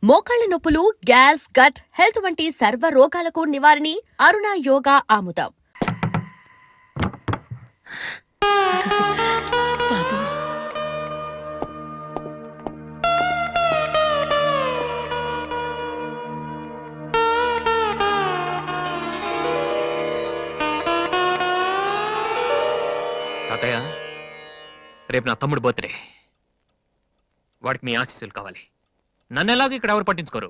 మోకాళ్ల నొప్పులు, gas, gut health వంటి సర్వ రోగాలకు నివారణి అరుణ యోగా ఆముదం. తాతయ్య, రేపు నా తమ్ముడు బర్త్డే. వాడికి మీ ఆశీస్సులు కావాలి. నన్ను ఎలాగో ఇక్కడ ఎవరు పట్టించుకోరు.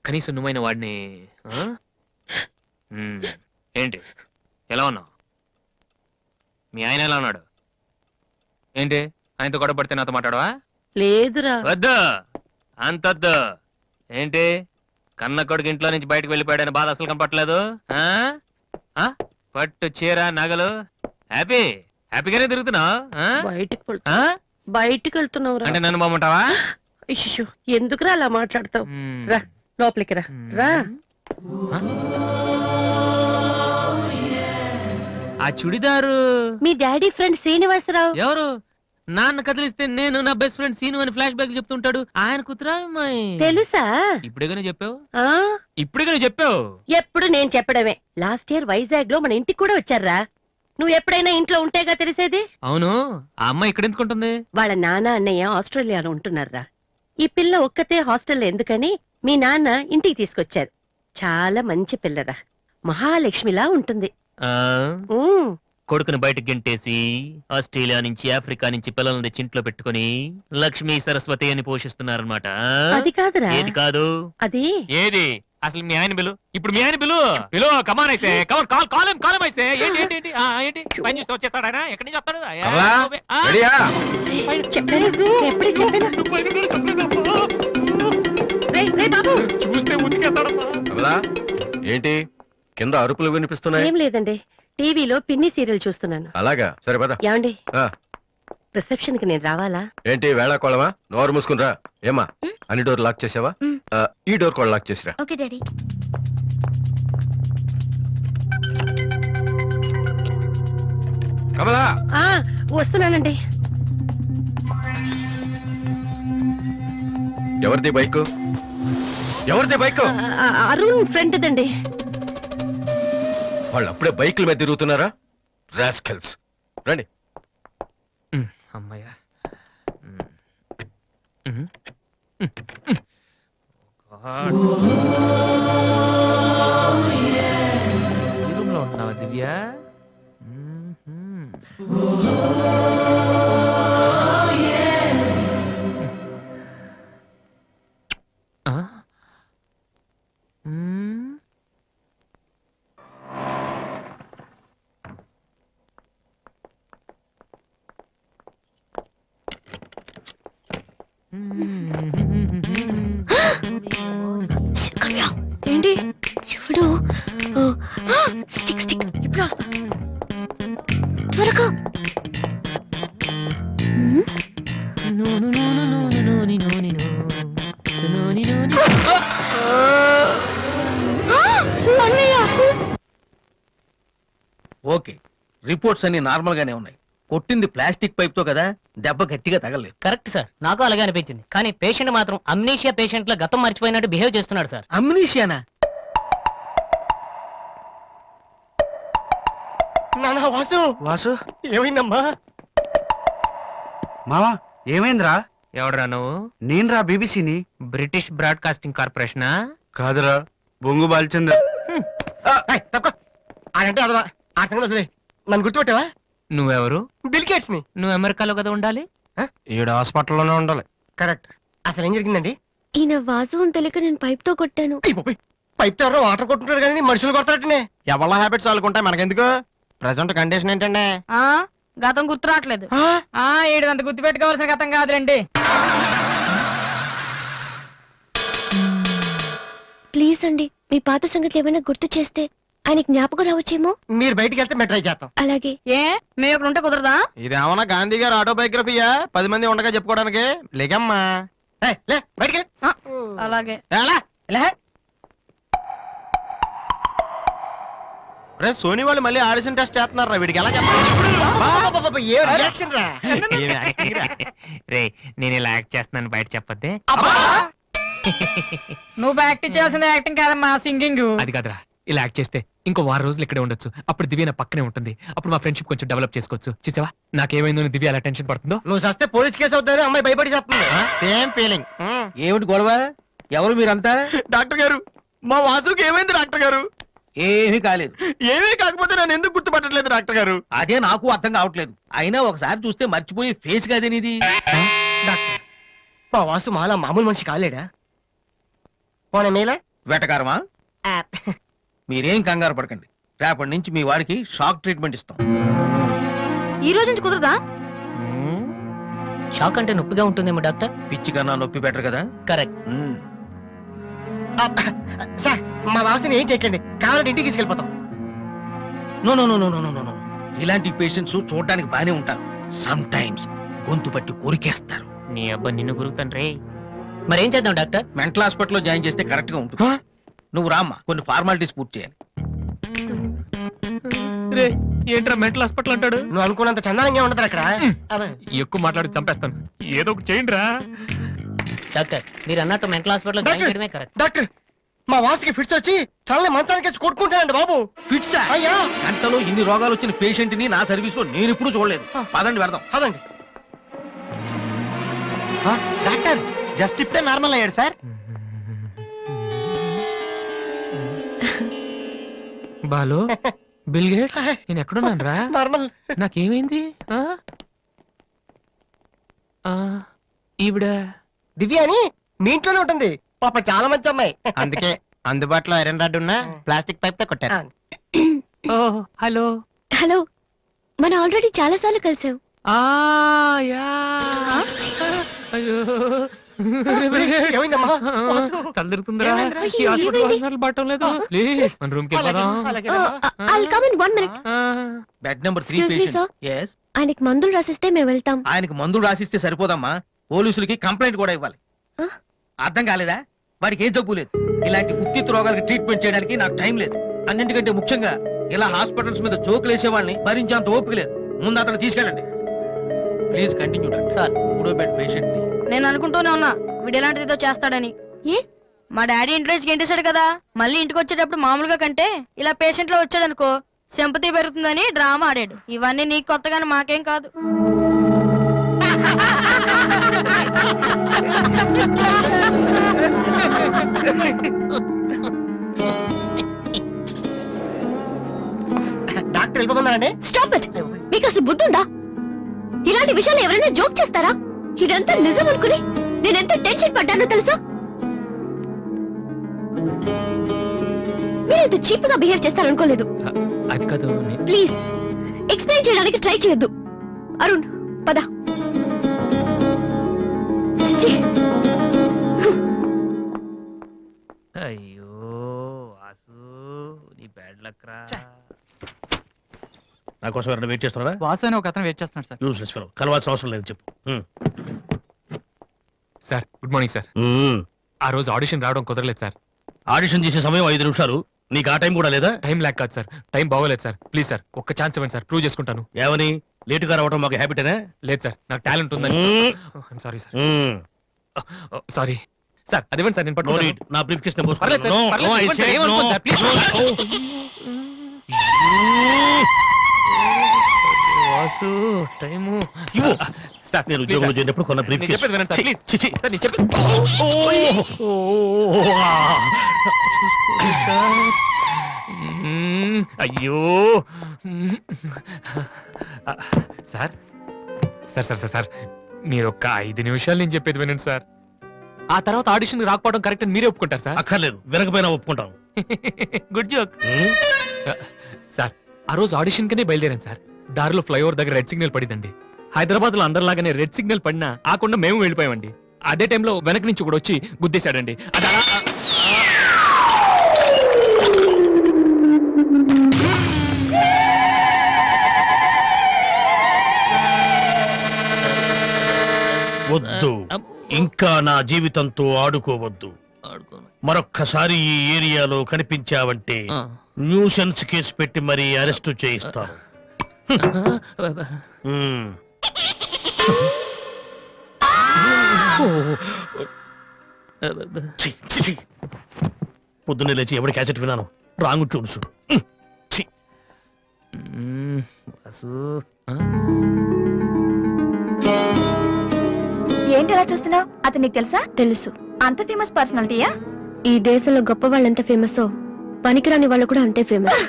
కనీసం నువ్వైన వాడిని. ఏంటి ఎలా ఉన్నావు? మీ ఆయన ఎలా ఉన్నాడు? ఏంటి ఆయనతో గొడవ పడితే నాతో మాట్లాడవా? లేదురా. వద్దు, అంతొద్దు. ఏంటి కన్న కొడుకు ఇంట్లో నుంచి బయటకు వెళ్ళిపోయాడని బాధ అసలు కనపట్లేదు. పట్టు చీర, నగలు, హ్యాపీగానే తిరుగుతున్నావు. బయటికి వెళ్తున్నావు అంటే నన్ను బాగుంటావా? ఎందుకురా అలా మాట్లాడతావు? రా లోపలికి రా. రా. ఆ చుడిదారు మీ డాడీ ఫ్రెండ్ శ్రీనివాసరావు. ఎవరు? నాన్న కదిలిస్తే నేను నా బెస్ట్ ఫ్రెండ్ సీను అని ఫ్లాష్ బ్యాక్ చెప్తుంటాడు. ఆయన కూతురా అమ్మాయి? తెలుసా? ఇప్పుడేగానే చెప్పావు. ఆ ఇప్పుడేగానే చెప్పావు. ఎప్పుడు నేను చెప్పడమే. లాస్ట్ ఇయర్ వైజాగ్ లో మన ఇంటికి కూడా వచ్చారా. నువ్వు ఎప్పుడైనా ఇంట్లో ఉంటేగా తెలిసేది. అవును, ఆ అమ్మాయి ఇక్కడ ఎందుకుంటుంది? వాళ్ళ నాన్న అన్నయ్య ఆస్ట్రేలియాలో ఉంటున్నారా. ఈ పిల్ల ఒక్కతే హాస్టల్లో ఎందుకని మీ నాన్న ఇంటికి తీసుకొచ్చారు. చాలా మంచి పిల్లరా, మహాలక్ష్మిలా ఉంటుంది. కొడుకుని బయటకు గెంటేసి ఆస్ట్రేలియా నుంచి, ఆఫ్రికా నుంచి పిల్లల్ని తెచ్చి ఇంట్లో పెట్టుకుని లక్ష్మీ సరస్వతి అని పోషిస్తున్నారన్నమాట. అది కాదురా. ఏది కాదు? అది ఏది? అసలు మీ ఆయన బిలు. ఇప్పుడు మీ ఆయన బిలు బిలు. కమాన్ అయితే కమాన్, కాల్ కాలం కాలం అయితే. ఏంటి ఏంటి ఏంటి ఏంటి పని చూస్తే వచ్చేస్తాడు ఆయన? ఎక్కడి నుంచి వస్తాడు? చూస్తే ఉతికేస్తాడమ్మా. ఏంటి కింద అరుపులు వినిపిస్తున్నాయి? ఏం లేదండి, టీవీలో పిన్ని సీరియల్ చూస్తున్నాను. అలాగా, సరే పద. ఏమండి, రిసెప్షన్ కి నేను రావాలా? ఏంటి వేళాకోళమా? నోరు మూసుకునిరా. ఏమా అన్ని డోర్ లాక్ చేసావా? ఈ డోర్ కూడా లాక్ చేసిరా. Okay daddy. కమలా, వస్తున్నానండి. ఎవరిది బైక్? ఎవరిది బైక్? అరుణ్ ఫ్రెండ్ దండి. వాళ్ళు అప్పుడే బైకుల మీద తిరుగుతున్నారా? రాస్కెల్స్. రండి. అమ్మయ్యా. రూమ్లో ఉంటున్నావా దివ్య? ఏంటి ఇప్పుడు? స్టిక్ స్టిక్, ఇప్పుడు వస్తా. త్వరగా. ఓకే, రిపోర్ట్స్ అన్ని నార్మల్ గానే ఉన్నాయి. కొట్టింది ప్లాస్టిక్ పైప్ తో కదా, దెబ్బ గట్టిగా తగలేదు. కరెక్ట్ సార్, నాకు అలాగే అనిపించింది. కానీ పేషెంట్ మాత్రం అమ్నీషియా పేషెంట్ లో గతం మర్చిపోయినట్టు బిహేవ్ చేస్తున్నాడు సార్. అమ్నీషియానా? వాసు వాసు, ఏమైందమ్మా? మావా ఏమైందిరా? ఎవడరా నువ్వు? నేనురా, బీబీసీని. British broadcasting కార్పొరేషనా? కాదురా, బొంగు బాల్చందర్. అదంటే అదవా, ఆ సంగతి వదిలే. నన్ను గుర్తుపెట్టావా? నువ్వెవరు? బిల్ గేట్స్ ని. నువ్వు అమెరికాలో కదా ఉండాలి. ఈడ హాస్పిటల్లోనే ఉండాలి. కరెక్ట్. అసలు ఏం జరిగిందండి? ఈయన వాసు అని తెలియక నేను పైప్ తో కొట్టాను. పైప్ తో ఎవరో వాటర్ కొట్టుంటారు కానీ మనుషులు కొడతారటనే. ఎవరి హ్యాబిట్స్ వాళ్ళకుంటాయి, మనకెందుకు? ప్రెసెంట్ కండిషన్ ఏంటండి? గతం గుర్తు రావట్లేదు. ఏడు గుర్తు పెట్టుకోవాల్సిన గతం కాదులేండి. ప్లీజ్ అండి, మీ పాత సంగతి ఏమైనా గుర్తు చేస్తే ఆయన జ్ఞాపకం రావచ్చేమో. మీరు బయటికి వెళ్తే మేము ట్రై చేస్తాం. అలాగే. ఏ మేము ఇక్కడ ఉంటే కుదరదా? ఇదేమన్నా గాంధీ గారు ఆటోబయోగ్రఫీయా? 10 మంది ఉండగా చెప్పుకోవడానికి? లేకమ్మా. లే బయటికి. అలాగే. సోనీ వాళ్ళు మళ్ళీ ఆడిషన్ టెస్ట్ చేస్తున్నారా? వీడికి ఎలా చెప్పాలి? రియాక్షన్ రా. రే, నేను ఇలా యాక్ట్ చేస్తున్నాను బయట చెప్పొద్దే. నువ్వు యాక్టింగ్ చేయాల్సిన యాక్టింగ్ కాదమ్మా సింగింగ్. అది కాదురా, ఇలా యాక్ట్ చేస్తే ఇంకో 6 రోజులు ఇక్కడే ఉండొచ్చు. అప్పుడు దివ్య నా పక్కనే ఉంటుంది. అప్పుడు మా ఫ్రెండ్షిప్ కొంచెం డెవలప్ చేసుకోవచ్చు. చూసావా నాకేమైందో అని దివ్య అలా టెన్షన్ పడుతుందో. నువ్వు చస్తే పోలీస్ కేసు అవుతారు, అమ్మాయి భయపడి చేస్తుంది. Same feeling. ఏమిటి గొడవ? ఎవరు మీరంతా? డాక్టర్ గారు, మా వాసుకి ఏమైంది డాక్టర్ గారు? ఏమీ కాలేదు. ఏమీ కాకపోతే నన్ను ఎందుకు గుర్తుపట్టట్లేదు డాక్టర్ గారు? అదే నాకు అర్థం కావట్లేదు. అయినా ఒకసారి చూస్తే మర్చిపోయి ఫేస్ కాదేనిది. డాక్టర్, మా వాసు మాలా మామూలు మనిషి కాలేడా? పోనీ మేలా? వెటకారమా? మీరేం కంగారు పడకండి. రేపటి నుంచి మీ వాడికి షాక్ ట్రీట్మెంట్ ఇస్తాం. ఈ రోజు నుంచి కుదరదా? షాక్ అంటే నొప్పిగా ఉంటుందేమో డాక్టర్. పిచ్చి కన్నా నొప్పి బెటర్ కదా. కరెక్ట్. సార్, మా వాసుని ఏం చేయకండి, కావాలంటే ఇంటికి తీసుకెళ్ళిపోతాం. No no no no no no no. ఇలాంటి పేషెంట్స్ చూడడానికి బానే ఉంటారు. సమ్ టైమ్స్ గొంతు పట్టి కొరికేస్తారు. నీ అబ్బా నిన్ను గురుకుతాను రే. మరేం చేద్దాం డాక్టర్? మెంటల్ హాస్పిటల్లో జాయిన్ చేస్తే కరెక్ట్ గా ఉంటుంది. నువ్వు రామ్మా, కొన్ని ఫార్మాలిటీస్ పూర్తి చేయాలి. రే ఏంట్రా మెంటల్ హాస్పిటల్ అంటాడు? నువ్వు అనుకున్నంత చందానంగా ఉండదు అక్కడ. ఎక్కువ మాట్లాడి చంపేస్తాను. ఏదో ఒకటి చేయండి రా. డాక్టర్ మీరు అన్నట్టు మెంటల్ హాస్పిటల్ జాయిన్ డాక్టర్! చేయడమే కరెక్ట్. డాక్టర్, మా వాసుకి ఫిట్స్ వచ్చి తలని మంచానికి వేసి కొట్టుకుంటానండి బాబు. ఫిట్సా? అయ్యా గంటలో ఇన్ని రోగాలు వచ్చిన పేషెంట్ ని నా సర్వీస్ లో నేను ఎప్పుడు చూడలేదు. పదండి వెళ్దాం. అదండి. డాక్టర్, జస్ట్ ఇప్పుడే నార్మల్ అయ్యాడు సార్. బాలు, బిల్ గేట్స్, నేను ఎక్కడున్నాను రా? నార్మల్. నాకేమైంది? ఆ? ఆ, ఈవిడ దివ్య అని మీ ఇంట్లోనే ఉంటుంది. పాప చాలా మంచి అమ్మాయి. అందుకే అందుబాటులో ఐరన్ రాడ్ ఉన్న ప్లాస్టిక్ పైప్ తో కొట్టారు. ఓ హలో. హలో, మనం ఆల్రెడీ చాలా సార్లు కలిసాం. ఆ యా. అయ్యో ఏమైందమ్మా? తలదిరుతుందిరా. ఏమైందిరా? ఈ హాస్పిటల్ ఏమైంది? హాస్పిటల్ బాటం లేదు. ప్లీజ్ మన రూమ్ కి వెళ్ళిపోదాం. I'll come in 1 minute. Bed number 3 Excuse me, patient. sir. yes. ఆయనకి మందులు రాసిస్తే మేము వెళ్తాం. ఆయనకి మందులు రాసిస్తే సరిపోదమ్మా, పోలీసులకి కంప్లైంట్ కూడా ఇవ్వాలి. ఆ? అర్థం కాలేదా? వాడికి ఏ జబ్బు లేదు. ఇలాంటి ఉత్తిత్ రోగాలకి ట్రీట్మెంట్ చేయడానికి నాకు టైం లేదు. అన్నింటికంటే ముఖ్యంగా ఇలా హాస్పిటల్స్ మీద జోకులు వేసే వాళ్ళని భరించేంత ఓపిక లేదు. ముందు అతను తీసుకెళ్ళండి. Please continue doctor. సార్. 3వ బెడ్ పేషెంట్ ని. నేను అనుకుంటూనే ఉన్నా వీడు ఎలాంటిదో చేస్తాడని. ఏ? మా డాడీ ఇంట్రెస్ట్ గెంటేశాడు కదా, మళ్ళీ ఇంటికి వచ్చేటప్పుడు మామూలుగా కంటే ఇలా పేషెంట్ లో వచ్చాడు అనుకో సింపతి పెరుగుతుందని డ్రామా ఆడాడు. ఇవన్నీ నీకు కొత్తగానే మాకేం కాదు. డాక్టర్ వెళ్ళిపోతున్నారండి. Stop it. మీకు అసలు బుద్ధుందా? ఇలాంటి విషయాలు ఎవరైనా జోక్ చేస్తారా? ఇదంతా నిజం అనుకుని నేను ఎంత టెన్షన్ పడ్డానో తెలుసా? మీరెంత చీప్ గా బిహేవ్ చేస్తారనుకోలేదు. అది కాదు. ప్లీజ్ ఎక్స్ప్లెయిన్ చేయడానికి ట్రై చేయొద్దు. అరుణ్ పద. చిచ్చి. అయ్యో వాసు, నీ బ్యాడ్ లక్ రా. నా కోసం ఎవరైనా వెయిట్ చేస్తున్నారా? వాసు అని ఒక అతను వెయిట్ చేస్తున్నాడు సార్. యూస్లెస్ ఫెలో, కలవాల్సిన అవసరం లేదు. చెప్పు. Sir good morning sir. ఆ రోజు ఆడిషన్ రావడం కుదరలేదు సార్. ఆడిషన్ చేసే సమయం 5 నిమిషాలు. నీకు ఆ టైం కూడా లేదా? టైం ల్యాక్ కాదు సార్, టైం బాగోలేదు సార్. ప్లీజ్ సార్ ఒక్క ఛాన్స్ ఇవ్వండి సార్, ప్రూవ్ చేసుకుంటాను. ఏమని? లేటుగా రావడం మాకు హ్యాబిటేనా? లేదు సార్, నాకు టాలెంట్ ఉందని. Sorry sir. సారీ సార్, అది ఇవ్వండి సార్, నేను నో పట్టుకుంటాను. నీడ్. నా బ్రీఫ్ కేస్ పర్లేదు సార్, పర్లేదు, ఇవ్వండి సార్, ఏమనుకోండి sir, please. Vasu time sir. నేను ప్లీజ్ ఉద్యోగంలో సార్. చేరినప్పుడు కొన్న బ్రీఫ్ నేను కేస్. చెప్పేది వినండి సార్, ప్లీజ్. సార్ నేను చెప్పేది సార్. అయ్యో sir sir sir sir sir మీరు ఒక్క 5 నిమిషాలు నేను చెప్పేది వినండి సార్. ఆ తర్వాత ఆడిషన్ రాకపోవడం కరెక్ట్ అని మీరే ఒప్పుకుంటారు సార్. అక్కర్లేదు, వినకపోయినా ఒప్పుకుంటాం. Good joke sir. ఆ రోజు ఆడిషన్ కనే బయలుదేరాను సార్. దారిలో ఫ్లైఓవర్ దగ్గర రెడ్ సిగ్నల్ పడిందండి. హైదరాబాద్ లో అందరిలాగానే రెడ్ సిగ్నల్ పడినా ఆకుండా మేము వెళ్ళిపోయామండి. అదే టైంలో వెనక నుంచి కూడా వచ్చి గుద్దేశాడండి. అది అలా వద్దు, ఇంకా నా జీవితంతో ఆడుకోవద్దు. మరొక్కసారి ఈ ఏరియాలో కనిపించావంటే న్యూసెన్స్ కేసు పెట్టి మరీ అరెస్టు చేయిస్తాను. పొద్దున్నే లేచి ఎవరి క్యాసెట్ విన్నాను రాంగ్ ట్యూన్స్. వాసు ఏంటి అలా చూస్తున్నావు? అతను నీకు తెలుసా? తెలుసు. అంత ఫేమస్ పర్సనాలిటీయా? ఈ దేశంలో గొప్ప వాళ్ళు ఎంత ఫేమసో పనికిరాని వాళ్ళు కూడా అంతే ఫేమస్.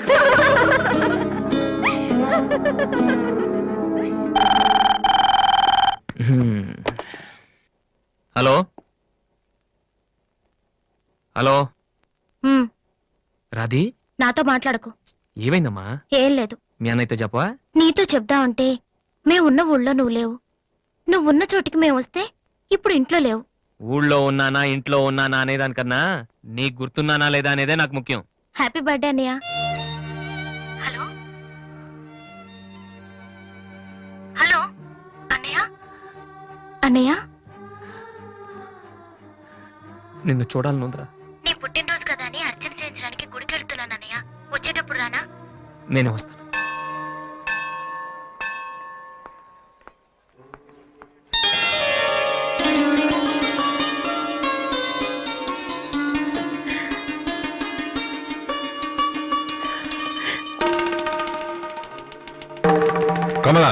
హలో హలో రాధి, నాతో మాట్లాడకు. ఏమైందమ్మా? ఏం లేదు. మీ అన్నయ్యతో చెప్పవా? నీతో చెప్దామంటే మేమున్న ఊళ్ళో నువ్వు లేవు, నువ్వున్న చోటికి మేము వస్తే ఇప్పుడు ఇంట్లో లేవు. ఊళ్ళో ఉన్నానా ఇంట్లో ఉన్నానా అనేదానికన్నా నీకు గుర్తున్నానా లేదా అనేదే నాకు ముఖ్యం. హ్యాపీ బర్త్డే అన్నయ్య. హలో హలో అన్నయ్య. అన్నయ్య, నిన్ను చూడాలనుందిరా. నీ పుట్టినరోజు కదా అని అర్చన చేయించడానికి గుడికి వెళ్తున్నాను అన్నయ్య. వచ్చేటప్పుడు రానా? నేనే వస్తాను. కమలా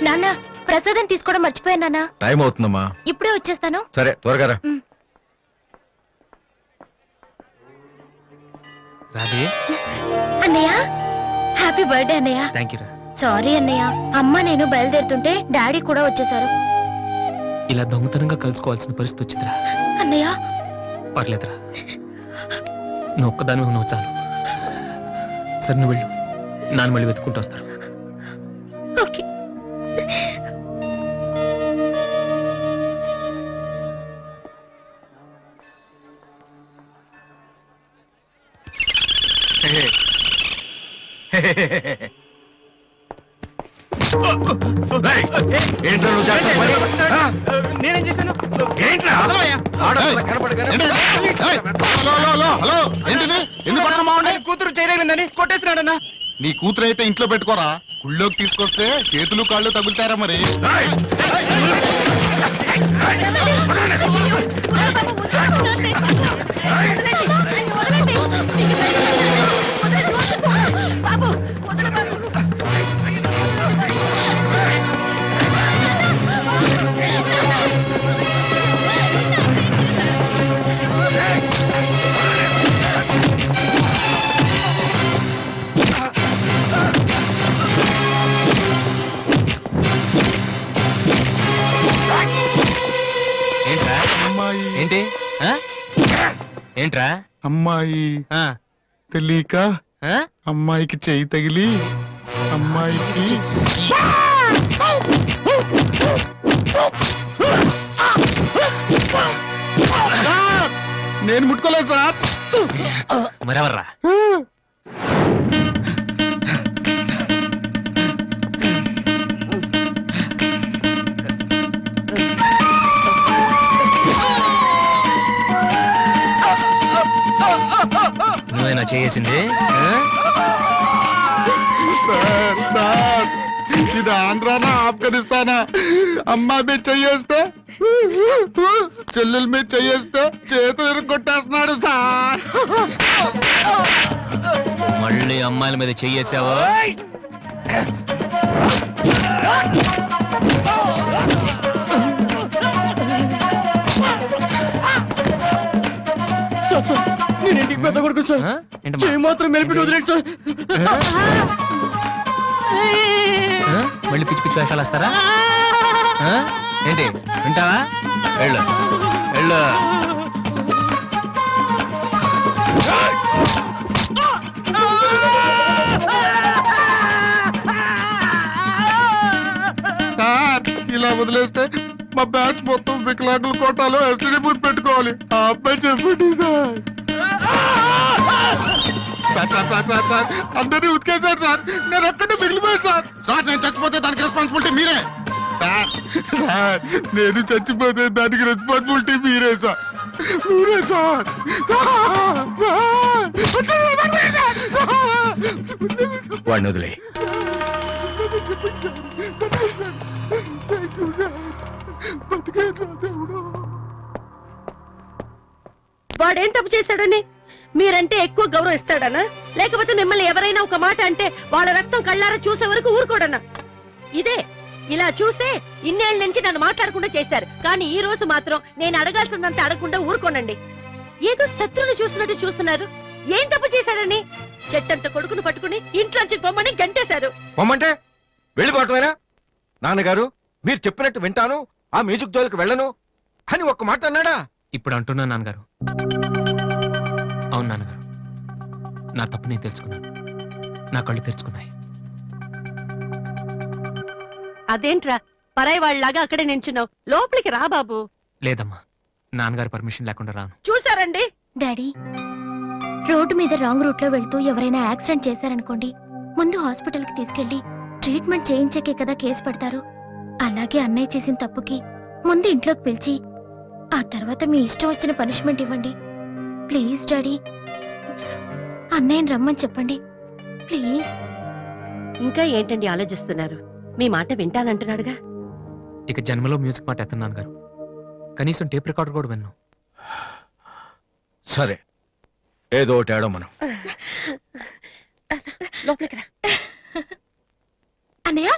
నాన్న, ప్రసాదం తీసుకోవడం మర్చిపోయాను నాన్న. టైం అవుతుందమ్మా. ఇప్పుడే వచ్చేస్తాను. సరే త్వరగా రా. రాధి, అన్నయ్య, హ్యాపీ బర్త్డే అన్నయ్య. థ్యాంక్ యూ రా. సారీ అన్నయ్య, అమ్మ నేను బయలుదేరుతుంటే డాడీ కూడా వచ్చేసారు. ఇలా దొంగతనంగా కలుసుకోవాల్సిన పరిస్థితి వచ్చిందిరా. అన్నయ్య, పర్లేదురా, నువ్వు ఒక్కదాని నువ్వు చాలు. సరే నువ్వు వెళ్ళు, నాన్న మళ్ళీ వెతుక్కుంటూ వస్తారు. ఓకే. ఏంట్రా నువ్వు చేస్తున్న పని? ఆ? నేనేం చేశాను? ఏంట్రా? ఆడపిల్ల కనపడగానే- హలో ఏంటిది? ఎందుకు కొట్టడం బాగుండే? కూతురు చేయలేదని కొట్టేసినాడన్నా. నీ కూతురు అయితే ఇంట్లో పెట్టుకోరా, గుళ్ళోకి తీసుకొస్తే చేతులు కాళ్ళు తగులుతారా మరి. ఏయ్! ఏంట్రా? అమ్మాయి ఏంటి ఆ? ఏంట్రా? అమ్మాయి ఆ? తెలియక ఆ? అమ్మాయికి చెయ్యి తగిలి అమ్మాయికి నేను ముట్టుకోలేదు సార్. మరెవర్రా? నువ్వేనా చేసింది? సార్, సార్, ఇది ఆంధ్రానా ఆఫ్ఘనిస్తానా? అమ్మాయి మీద చెయ్యేస్తే చెల్లెల మీద చెయ్యేస్తే చేతులు ఇరుక్కొట్టేస్తున్నాడు సార్. మళ్ళీ అమ్మాయిల మీద చెయ్యేసావా? నేను ఇంటికి పెద్ద కొడుకు సార్. ఆ? ఏంటమ్మా? చేయి మాత్రం మెలిపి వదిలేడు సార్. ఆ? మళ్ళీ పిచ్చి పిచ్చి వేషాలు వస్తారా? ఆ? ఏంటి వింటావా? వెళ్ళు వెళ్ళు. సార్, ఇలా వదిలేస్తే మా బ్యాచ్ మొత్తం వికలాంగుల కోటాలో ఎస్టీడీ బూత్ పెట్టుకోవాలి. ఆ అబ్బాయి చెప్పండి సార్. అందరినీ ఉతికేశారు సార్, నేను ఒక్కడే మిగిలిపోయాను సార్. సార్ నేను చచ్చిపోతే దానికి రెస్పాన్సిబిలిటీ మీరే. సార్ నేను చచ్చిపోతే దానికి రెస్పాన్సిబిలిటీ మీరే సార్, మీరే సార్. వాడిని వదిలే. వాడేం తప్పు చేశాడని మీరంటే ఎక్కువ గౌరవం ఇస్తాడనా, లేకపోతే మిమ్మల్ని ఎవరైనా ఒక మాట అంటే వాళ్ళ రక్తం కళ్ళారా చూసే వరకు ఊరుకోడన్నా? ఇదే ఇలా చూసే ఇన్నేళ్ళ నుంచి నన్ను మాట్లాడకుండా చేశారు, కానీ ఈ రోజు మాత్రం నేను అడగాల్సిందంతా అడగకుండా ఊరుకోనండి. ఏదో శత్రువుని చూస్తున్నట్టు చూస్తున్నారు. ఏం తప్పు చేశాడని చెట్టంత కొడుకును పట్టుకుని ఇంట్లోంచి పొమ్మని గంటేశారు. పొమ్మంటే వెళ్ళిపోవటమేనా? నాన్నగారు మీరు చెప్పినట్టు వింటాను, ఆ మ్యూజిక్ జోలికి వెళ్ళను అని ఒక్క మాట అన్నాడా? ఇప్పుడు అంటున్నాను నాన్నగారు. అవును నాన్నగారు, నా తప్పు నేను తెలుసుకున్నాను. నా కళ్ళు తెరుచుకున్నాయి. అదేంట్రా పరాయి వాళ్ళలాగా అక్కడే నించున్నావు, లోపలికి రా బాబు. లేదమ్మా, నాన్నగారు పర్మిషన్ లేకుండా రాను. చూసారండి డాడీ, రోడ్డు మీద రాంగ్ రూట్ లో వెళ్తూ ఎవరైనా యాక్సిడెంట్ చేశారనుకోండి, ముందు హాస్పిటల్ కి తీసుకెళ్లి ట్రీట్మెంట్ చేయించాకే కదా కేసు పెడతారు. అలాగే అన్నయ్య చేసిన తప్పుకి ముందు ఇంట్లోకి పిలిచి ఆ తర్వాత మీ ఇష్టం వచ్చిన పనిష్మెంట్ ఇవ్వండి. ప్లీజ్ డాడీ, అన్నయ్యని రమ్మని చెప్పండి ప్లీజ్. ఇంకా ఏంటండి ఆలోచిస్తున్నారు? మీ మాట వింటానంటున్నాడుగా. ఇక జన్మలో మ్యూజిక్ మాట ఎత్తను నాన్నగారు. కనీసం టేప్ రికార్డర్ కూడా విన్ను. సరే, ఏదో ఒకటి ఆడో మనం. లోపలికి రా. అన్నయ్య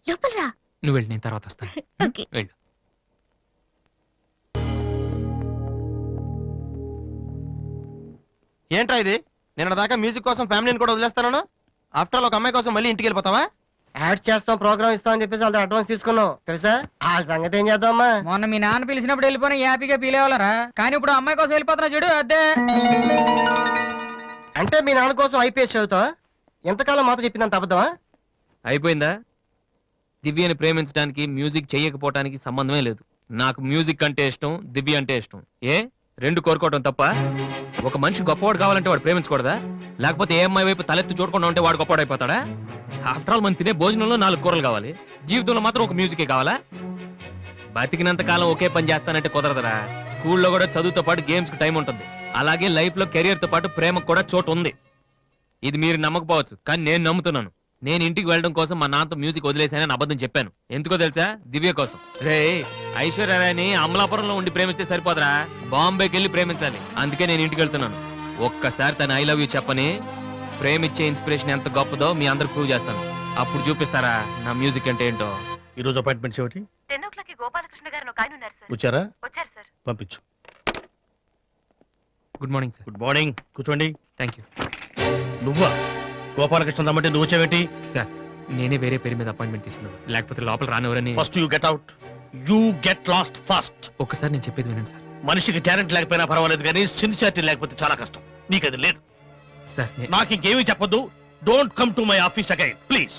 లోపల రా. నువ్వు వెళ్ళి నేను తర్వాత వస్తాను. ఓకే. వెళ్ళు. ఏంట్రా ఇది? నిన్న దాకా మ్యూజిక్ కోసం ఫ్యామిలీని కూడా వదిలేస్తాను. ఆఫ్టర్ ఆల్ ఒక అమ్మాయి కోసం మళ్ళీ ఇంటికి వెళ్ళిపోతావా? యాడ్ చేస్తాం, ప్రోగ్రామ్ ఇస్తాం అని చెప్పేసి వాళ్ళతో అడ్వాన్స్ తీసుకున్నాం తెలుసా. ఆ సంగతి ఏం చేద్దామా? మొన్న మీ నాన్న పిలిచినప్పుడు వెళ్ళిపోయిన హ్యాపీగా ఫీల్ అవ్వాలరా, కానీ ఇప్పుడు అమ్మాయి కోసం వెళ్ళిపోతున్నా చూడు అదే. అంటే మీ నాన్న కోసం ఐపీఎస్ చదువుతావా? ఎంతకాలం మాతో చెప్పిందంత అబద్ధమా? అయిపోయిందా? దివ్యని ప్రేమించడానికి మ్యూజిక్ చెయ్యకపోవటానికి సంబంధమే లేదు. నాకు మ్యూజిక్ అంటే ఇష్టం, దివ్య అంటే ఇష్టం. ఏ రెండు కోరుకోవటం తప్ప? ఒక మనిషి గొప్పవాడు కావాలంటే వాడు ప్రేమించకూడదా? లేకపోతే ఏ అమ్మాయి వైపు తలెత్తి చూడకుండా ఉంటే వాడు గొప్పవాడు అయిపోతాడా? ఆఫ్టర్ ఆల్ మనం తినే భోజనంలో 4 కూరలు కావాలి, జీవితంలో మాత్రం ఒక మ్యూజికే కావాలా? బతికినంత కాలం ఒకే పని చేస్తానంటే కుదరదరా. స్కూల్లో కూడా చదువుతో పాటు గేమ్స్ కి టైం ఉంటుంది. అలాగే లైఫ్ లో కెరియర్ తో పాటు ప్రేమకు కూడా చోటు ఉంది. ఇది మీరు నమ్మకపోవచ్చు, కానీ నేను నమ్ముతున్నాను. నేను ఇంటికి వెళ్ళడం కోసం మా నాన్నతో మ్యూజిక్ వదిలేసానని అబద్ధం చెప్పాను. ఎందుకో తెలుసా? దివ్య కోసం. రే, ఐశ్వర్యరాయని అమలాపురంలో ఉండి ప్రేమిస్తే సరిపోదరా, బాంబేకి వెళ్ళి ప్రేమించాలి. అందుకే నేను ఇంటికి వెళ్తున్నాను. ఒక్కసారి తను ఐ లవ్ యూ చెప్పని ప్రేమిచ్చే ఇన్స్పిరేషన్ ఎంత గొప్పదో మీ అందరికి ప్రూవ్ చేస్తాను. అప్పుడు చూపిస్తారా నా మ్యూజిక్ అంటే ఏంటో. ఈ రోజు అపాయింట్మెంట్స్ ఏమిటి? 10 o'clock గోపాలకృష్ణ గారు ఒక ఆయన ఉన్నారు సార్. వచ్చారా? వచ్చారు సార్. పంపించు. Good morning sir. Good morning, కూర్చోండి. థ్యాంక్ యూ నువ్వా? గోపాలకృష్ణ రమ్మంటే నువ్వు వచ్చావేంటి? సార్. నేనే వేరే పేరు మీద అపాయింట్మెంట్ తీసుకున్నాను, లేకపోతే లోపల రానివరని. First you get out. You get last first. ఒక్కసారి నేను చెప్పేది వినండి సార్. మనిషికి టాలెంట్ లేకపోయినా పర్వాలేదు, కానీ సిన్సియారిటీ లేకపోతే చాలా కష్టం. నీకు అది లేదు. సార్ నాకు ఇంకేమీ చెప్పొద్దు. Don't come to my office again please.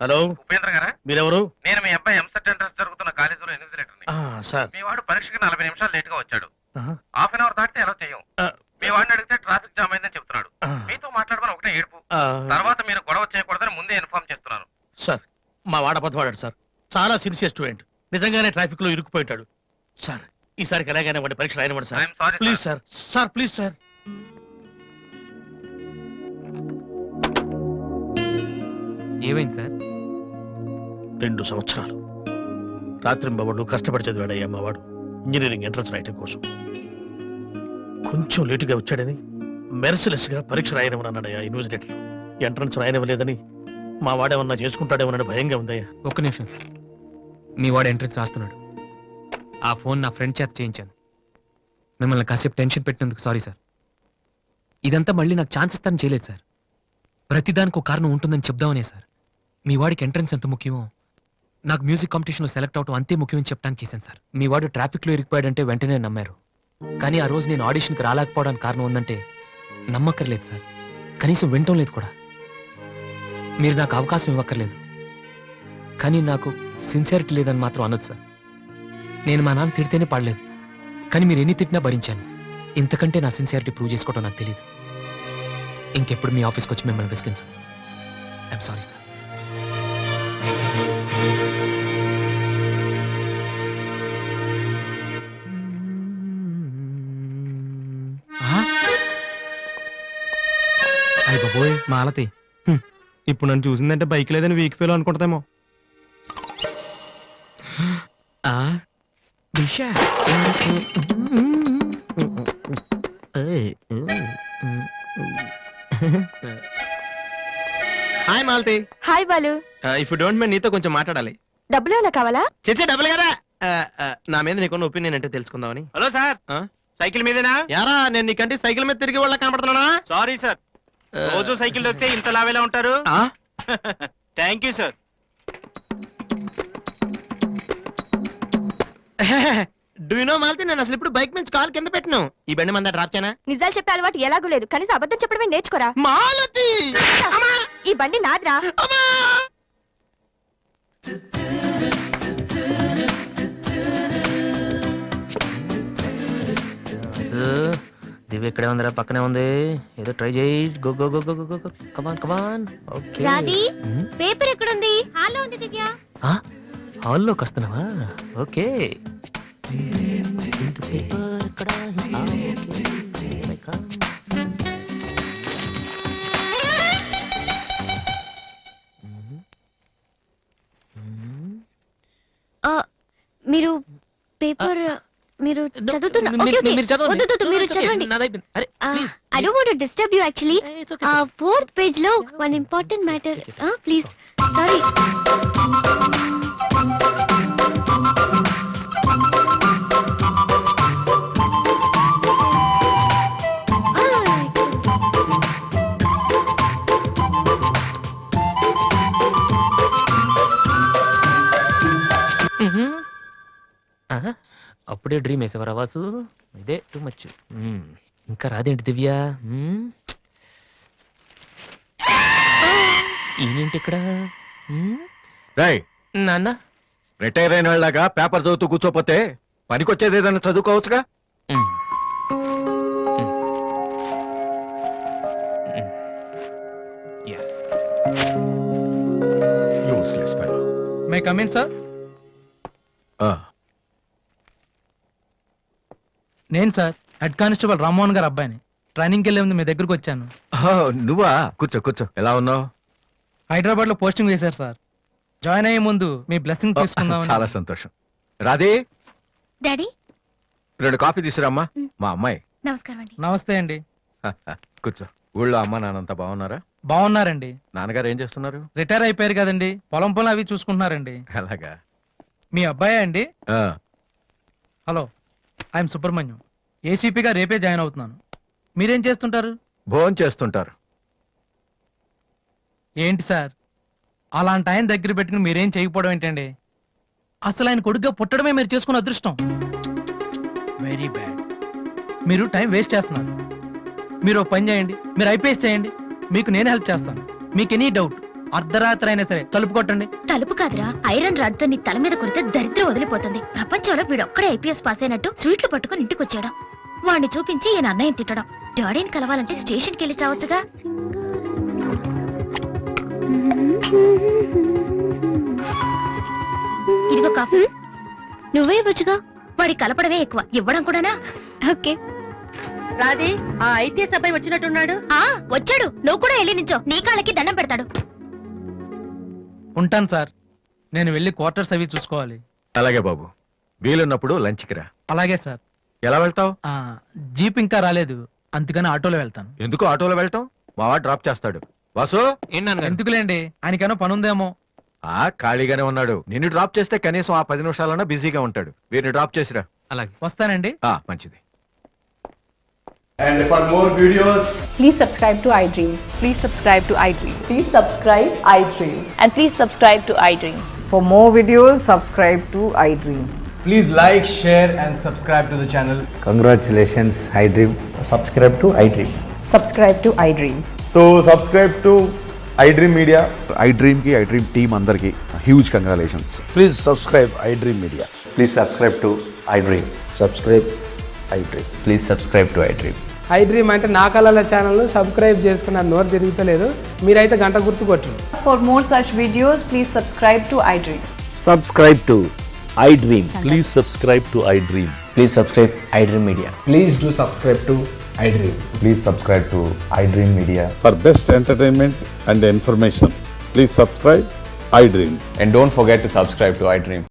Hello, Upendra గారా? మీరెవరు? నేను మీ అబ్బాయి ఎంసెట్ ఎంట్రన్స్ జరుగుతున్న కాలేజీలో ఇన్విజిలేటర్ని. సార్, మీ వాడు పరీక్షకి 40 నిమిషాలు లేట్ గా వచ్చాడు. ఆహా. హాఫ్ అన్ అవర్ దాటితే ఎలా చేయం. మీ వాడిని అడిగితే ట్రాఫిక్ జామ్ అయిందని చెప్తున్నాడు. ఆ. మీతో మాట్లాడమని ఒకటే ఏడుపు. తర్వాత మీరు గొడవ చేయకూడదని ముందే ఇన్ఫార్మ్ చేస్తున్నాను. సార్, మా వాడపద్వాడాడు సార్. చాలా సిన్సియర్ స్టూడెంట్. నిజంగానే ట్రాఫిక్ లో ఇరుక్కుపోయింటాడు. సార్, ఈసారికి ఎలాగైనా వాడి పరీక్ష రాయనివ్వండి sir. I'm sorry please sir. Sir please sir. ఏమైంది సార్? 2 సంవత్సరాలు రాత్రింబవళ్ళు కష్టపడి చదివాడయ్యా మా వాడు ఇంజనీరింగ్ ఎంట్రన్స్ రాయటం కోసం. కొంచెం లేటుగా వచ్చాడని మెర్సిలెస్ గా పరీక్ష రాయనివ్వను అన్నాడయ్యా ఇన్విజిలేటర్. ఎంట్రన్స్ రాయనివ్వలేదని మా వాడేమన్నా చేసుకుంటాడేమోనని భయంగా ఉందయ్యా. ఒక్క నిమిషం సార్. మీ వాడు ఎంట్రన్స్ రాస్తున్నాడు. ఆ ఫోన్ నా ఫ్రెండ్ చేత చేయించాను. మిమ్మల్ని కాసేపు టెన్షన్ పెట్టినందుకు సారీ సార్. ఇదంతా మళ్ళీ నాకు ఛాన్స్ ఇస్తానని చేయలేదు సార్. ప్రతిదానికి ఒక కారణం ఉంటుందని చెప్దామనే సార్. మీ వాడికి ఎంట్రన్స్ ఎంత ముఖ్యమో నాకు మ్యూజిక్ కాంపిటీషన్లో సెలెక్ట్ అవడం అంతే ముఖ్యమని చెప్పడానికి చేశాను సార్. మీ వాడు ట్రాఫిక్లో ఇరికిపోయాడంటే వెంటనే నమ్మారు. కానీ ఆ రోజు నేను ఆడిషన్కి రాలేకపోవడానికి కారణం ఉందంటే నమ్మక్కర్లేదు సార్. కనీసం వినటం లేదు కూడా. మీరు నాకు అవకాశం ఇవ్వక్కర్లేదు, కానీ నాకు సిన్సియారిటీ లేదని మాత్రం అనొచ్చు సార్. నేను మా నాన్న తిడితేనే పాడలేదు, కానీ మీరు ఎన్ని తిట్టినా భరించాను. ఇంతకంటే నా సిన్సియారిటీ ప్రూవ్ చేసుకోవడం నాకు తెలియదు. ఇంకెప్పుడు మీ ఆఫీస్కి వచ్చి మిమ్మల్ని విసిగించు. I'm sorry sir. అయ్య బాబోయ్ మాలతి, ఇప్పుడు నన్ను చూసిందంటే బైక్ లేదని వీక్ ఫీల్ అనుకుంటామేమో. Disha hi Malathi. Hi Balu, if you don't mind నీతో కొంచెం మాట్లాడాలి. డబ్బులు ఏమైనా కావాలా? చచ్చే డబ్బులు కదా. నా మీద నీకున్న ఒపీనియన్ అంటే తెలుసుకుందామని. హలో సార్, ఆ? సైకిల్ మీదేనా? యారా నేను నీకంటే సైకిల్ మీద తిరిగి వాళ్ళ కనపడుతున్నానా? సారీ సార్, రోజు సైకిల్ దొక్కితే ఇంత లావేలా ఉంటారు. ఆ? Thank you sir. Do you know Malathi, నేను అసలు ఇప్పుడు బైక్ మీద కాల్ కింద పెట్టను. ఈ బండి మంద డ్రాప్ చేయనా? నిజాలు చెప్పే అలవాటు ఎలాగూ లేదు, కనీసం అబద్ధం చెప్పడమే నేర్చుకోరా. మాలతి ఈ బండి నాదిరా. దివ్య ఇక్కడే ఉందిరా, పక్కనే ఉంది. ఏదో ట్రై చేయి. Go go go go go come on come on. Okay. Radhi, paper ఎక్కడుంది? హాల్లో ఉంది దివ్య. హాల్లోకి వస్తున్నావా? ఓకే. పేపర్ ఇక్కడ. మీరు పేపర్ మీరు చదువుతున్నా? Okay, okay. వద్దు, వద్దు, మీరు చదవండి. I don't want to disturb you actually. 4th page లో one important matter. Please. Sorry. అప్పుడే డ్రీమ్ వేసేవారా వాసు? ఇదే టూ మచ్. ఇంకా రాదేంటి దివ్య? ఈయనేంటి ఇక్కడ? రై నాన్న రిటైర్ అయిన వాళ్ళగా పేపర్ చదువుతూ కూర్చోపోతే పనికొచ్చేది ఏదైనా చదువుకోవచ్చుగా. Useless fellow. May come in sir? నేను సార్ హెడ్ కానిస్టేబుల్ రామ్మోహన్ గారు అబ్బాయిని. ట్రైనింగ్కి వెళ్ళే ముందు మీ దగ్గరకు వచ్చాను. నువ్వా? కూర్చో కూర్చో. ఎలా ఉన్నావు? హైదరాబాద్ లో పోస్టింగ్ వేశారు సార్. జాయిన్ అయ్యే ముందు మీ బ్లెస్సింగ్ తీసుకుందాం. చాలా సంతోషం. రాధే, డాడీ, 2 కాఫీ తీసుకురామ్మా. మా అమ్మాయి. నమస్కారం అండి. నమస్తే అండి. కూర్చో. ఊళ్ళో అమ్మా నాన్నంతా బాగున్నారా? బాగున్నారండి. నాన్నగారు ఏం చేస్తున్నారు? రిటైర్ అయిపోయారు కదండి, పొలం పొలం అవి చూసుకుంటున్నారండి. అలాగా. మీ అబ్బాయే అండి? ఆ, హలో, ఐఎమ్ సుబ్రహ్మణ్యం. ఏసీపీగా రేపే జాయిన్ అవుతున్నాను. మీరేం చేస్తుంటారు? భోజనం చేస్తుంటారు. ఏంటి సార్, అలాంటి ఆయన దగ్గర పెట్టుకుని మీరేం చేయకపోవడం ఏంటండి? అసలు ఆయన కొడుగ్గా పుట్టడమే మీరు చేసుకున్న అదృష్టం. Very bad. మీరు టైం వేస్ట్ చేస్తున్నారు. మీరు ఒక పని చేయండి, మీరు ఐపీఎస్ చేయండి, మీకు నేను హెల్ప్ చేస్తాను. మీకు ఎనీ డౌట్ అర్ధరాత్రి అయినా సరే తలుపు కొట్టండి. తలుపు కాదురా, ఐరన్ రాడ్ తో నీ తల మీద కొడితే దరిద్రం వదిలిపోతుంది. ప్రపంచంలో వీడొక్కడే ఐపీఎస్ పాస్ అయినట్టు స్వీట్లు పట్టుకుని ఇంటికి వచ్చాడు. వాడిని చూపించి ఈయన అన్నయ్య తిట్టడం. డాడీని కలవాలంటే స్టేషన్కి వెళ్ళి చావచ్చుగా. ఇదిగో కాఫీ. నువ్వే ఇవ్వచ్చుగా. వాడి కలపడమే ఎక్కువ, ఇవ్వడం కూడానా? ఓకే. రాధి, ఆ ఐపీఎస్ అబ్బాయి వచ్చినట్టున్నాడు. వచ్చాడు. నువ్వు కూడా వెళ్ళి నించో, నీ కాళ్ళకి దండం పెడతాడు. ఉంటాను సార్, నేను వెళ్ళి క్వార్టర్స్ అవి చూసుకోవాలి. అలాగే బాబు. వీలున్నప్పుడు లంచ్కి రా. అలాగే సార్. ఎలా వెళ్తావు? జీప్ ఇంకా రాలేదు, అందుకని ఆటోలో వెళ్తాను. ఎందుకు ఆటోలో వెళ్ళటం? మావా డ్రాప్ చేస్తాడు. వాసు, ఎందుకులేండి, ఆయనకేమో పని ఉందేమో. ఖాళీగానే ఉన్నాడు. నిన్ను డ్రాప్ చేస్తే కనీసం ఆ 10 నిమిషాలన్నా బిజీగా ఉంటాడు. వీరిని డ్రాప్ చేసిరా. అలాగే. వస్తానండి. మంచిది. And for more videos, please subscribe to iDream. Please subscribe to iDream. Please subscribe iDream. And please subscribe to iDream. For more videos, subscribe to iDream. please like, share and subscribe to the channel. Congratulations, iDream. Subscribe to iDream. Subscribe to iDream. So subscribe to iDream Media. iDream ki iDream team andarki huge congratulations. Please subscribe iDream Media. Please subscribe to iDream. Subscribe iDream. Please subscribe to iDream. I dream అంటే నా కళల channel subscribe చేసుకున్న నోరు తిరుగుతలేదు, మీరైతే గంట గుర్తు కొట్టండి. For more such videos, please subscribe to iDream. Subscribe to iDream. Please subscribe to iDream. Please subscribe iDream Media. Please do subscribe to iDream. Please subscribe to iDream Media. For best entertainment and information, please subscribe iDream. And don't forget to subscribe to iDream.